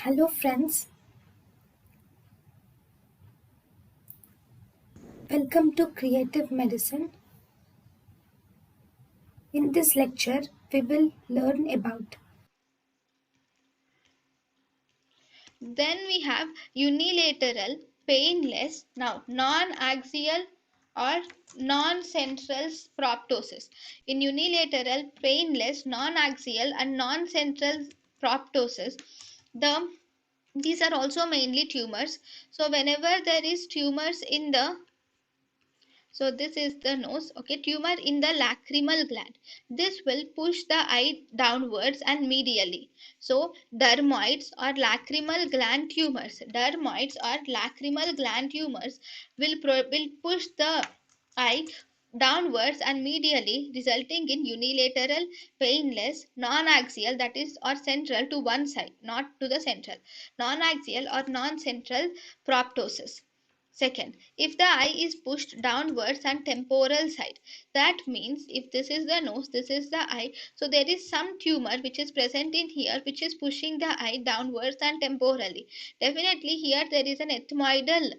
Hello friends, welcome to Creative Medicine. In this lecture, we will learn about Then we have unilateral, painless, now non-axial or non-central proptosis. In unilateral, painless, non-axial and non-central proptosis, these are also mainly tumors. So whenever there is tumors in the so this is the nose, okay, tumor in the lacrimal gland. This will push the eye downwards and medially. So dermoids or lacrimal gland tumors, will push the eye downwards and medially, resulting in unilateral, painless, non-axial, that is or central to one side, not to the central, non-axial or non-central proptosis. Second, if the eye is pushed downwards and temporal side, that means if this is the nose, this is the eye, so there is some tumor which is present in here which is pushing the eye downwards and temporally. Definitely here there is an ethmoidal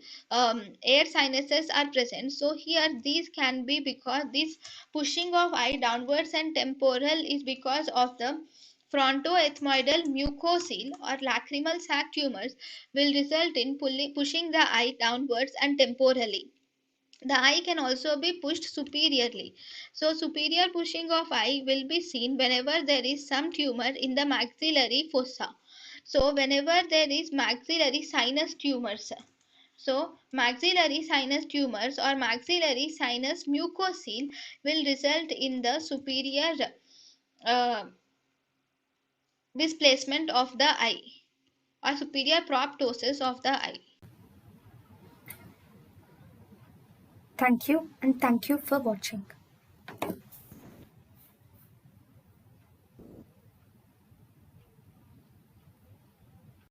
air sinuses are present. So here these can be because this pushing of eye downwards and temporal is because of the frontoethmoidal mucocele or lacrimal sac tumors will result in pushing the eye downwards and temporally. The eye can also be pushed superiorly. So superior pushing of eye will be seen whenever there is some tumor in the maxillary fossa. So whenever there is maxillary sinus tumors, so maxillary sinus tumors or maxillary sinus mucocele will result in the superior uh, displacement of the eye or superior proptosis of the eye. thank you and thank you for watching.